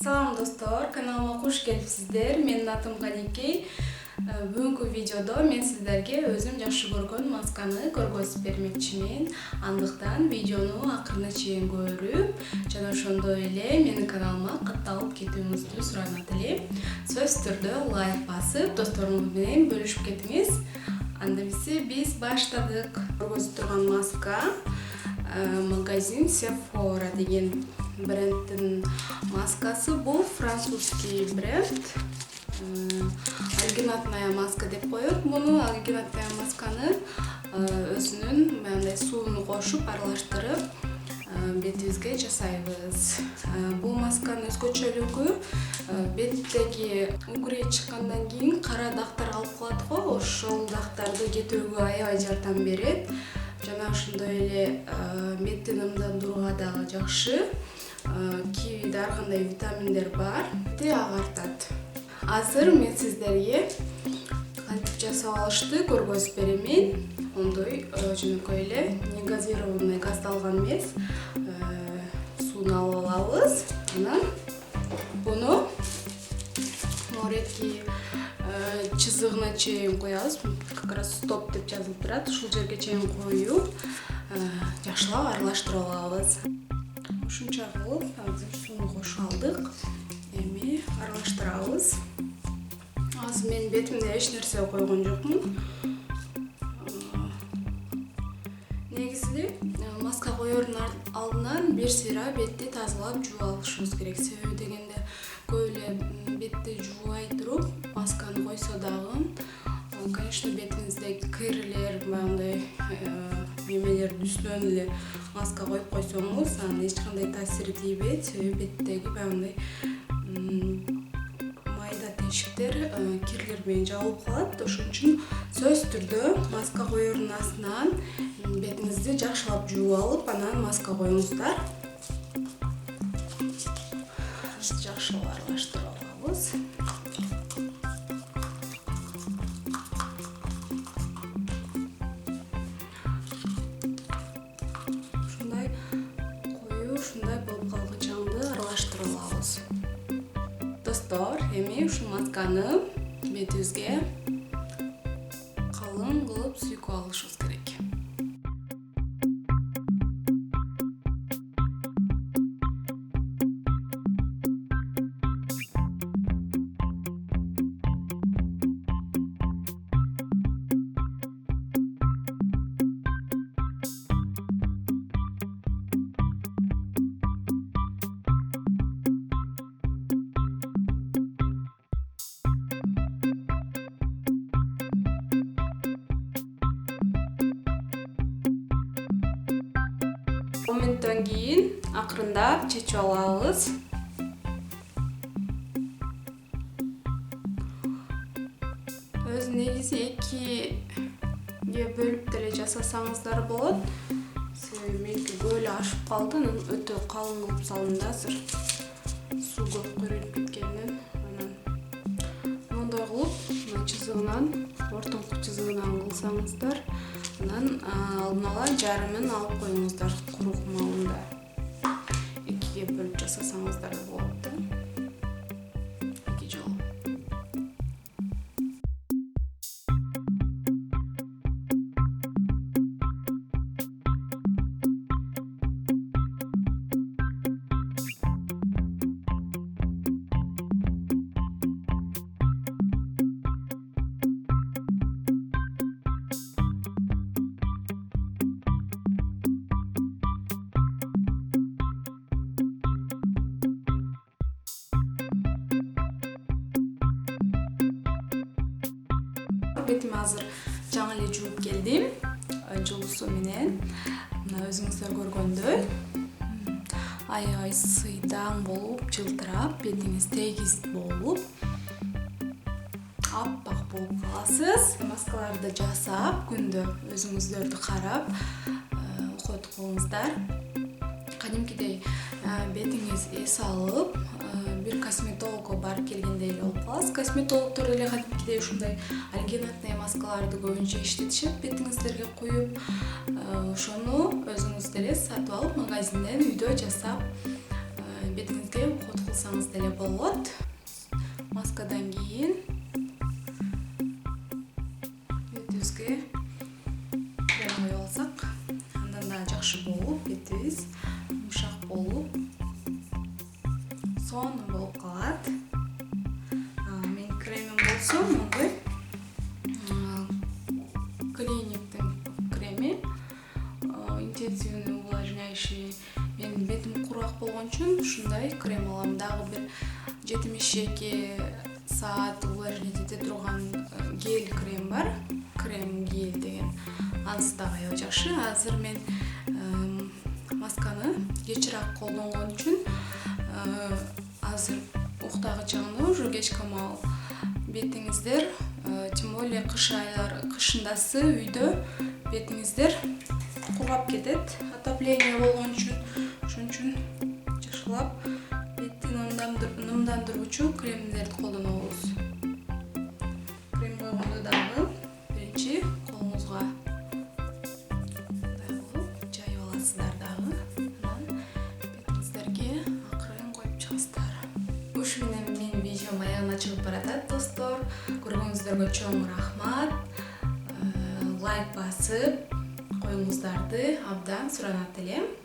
Салам достор, каналыма кош келипсиздер. Менин атым Каникей. Бүгүнкү видеодо мен сиздерге өзүм жакшы көргөн масканы көргөзүп бермекчимин. Андыктан видеону акырына чейин көрүп, жана ошондой эле менин каналыма катталып кетүүңүздү суранат элем. Сөзсүз түрдө лайк басып, досторуңуз менен бөлүшүп кетиңиз. Анда биз баштадык. Көргөзүп турган маска магазин Sephora деген брендтин маскасы. Бул французский бренд. Альгинатная маска деп коет. Муну альгинатная масканы өзүнүн мындай сууну кошуп аралаштырып бетибизге жасайбыз. Бул масканын өзгөчөлүгү беттеги угрей чыккандан кийин кара дактар калып калат го, ошол дактарды кетүүгө аябай жардам берет. Жана ошондой эле беттин ымдандырууга дагы жакшы. Кивиде ар кандай витаминдер бар. Бетти агартат. Азыр мен сиздерге кантип жасап алышты көргөзүп беремин. Ондой жөнөкөй эле негазированный газдалган эмес сууну алып алабыз. Анан буну моретки чызыгына чейин коябыз. Как раз стоп деп жазылып турат. Ушул жерге чейин коюп, жакшылап аралаштырып алабыз. Ушунча кылып азыр сууну кошуп алдык. Эми аралаштырабыз. Азыр мен бетимде эч нерсе койгон жокмун. Негизи маска коердун алдынан бир сыйра бетти тазалап жууп алышыбыз керек. Себеби дегенде көп эле бетти жуубай туруп масканы койсо дагы, конечно, бетиңизде кирлер, мындай немелер түшкөн эле маска коюп койсоңуз, анын эч кандай таасири тийбейт. Себеби беттеги мындай майда тешиктер кирлер менен жабылып калат. Ошон үчүн сөзсүз түрдө маска коердун астынан бетиңизди жакшылап жууп алып, анан маска коюңуздар. Жакшылап аралаштырып алабыз. Ушундай коюу, ушундай болуп калгычаңды аралаштырып алабыз. Достор, эми ушул масканы бетибизге калың кылып сүйкөп алышыбыз керек. Моменттен кийин акырындап чечип алабыз. Өз негизи экиге бөлүп деле жасасаңыздар болот. Себеби меники көп эле ашып калды, анан өтө калың кылып салдым да азыр. Суу көп көйрөлүп кеткенинен. Анан мондой кылып, мына чызыгынан, ортоңку чызыгынан кылсаңыздар, анан алдын ала жарымын алып коюңуздар куру маалында. Экиге бөлүп жасасаңыздар да болот да. Эки жолу. Бетими азыр жаңы эле жууп келдим. Жылуу суу менен. Мына өзүңүздөр көргөндөй аябай сыйдаң болуп, жылтырап, бетиңиз тегиз болуп, аппак болуп каласыз. Маскаларды жасап, күндө өзүңүздөрдү карап окот кылыңыздар. Кадимкидей бетиңиз эс алып, бир косметологко барып келгендей эле болуп каласыз. Косметологдор эле кадимкидей ушундай альгинатный маскаларды көбүнчө иштетишет бетиңиздерге куюп. Ошону өзүңүз деле сатып алып, магазинден үйдө жасап бетиңизге уход кылсаңыз деле болот. Маскадан кийин бетибизге крем коюп алсак, андан да жакшы болуп, бетибиз йумшак болуп, сонун болуп калат. Менин кремим болсо мондой клиниктин креми, интенсивный увлажняющий. Менин бетим курак болгон үчүн ушундай крем алам. Дагы бир 72 саат увлажнять эте турган гель крем бар. Крем гель деген. Анысы дагы аябай жакшы. Азыр мен масканы кечирээк колдонгон үчүн азыр уктагы чагында уже кечки маал бетиңиздер, тем более кыш кышындасы үйдө бетиңиздер кургап кетет. Отопление болгон үчүн, ошон үчүн жакшылап бетти нымдандыруучу кремдерди колдонобуз. Крем койгондо дагы биринчи колуңузга мындай кылып жайып аласыздар дагы. Анан бетиңиздерге акырын коюп чыгасыздар. Ушу менен менин видеом аягына чыгып баратат, достор. Көргөнүңүздөргө чоң рахмат. Лайк басып коюңуздарды абдан суранат элем.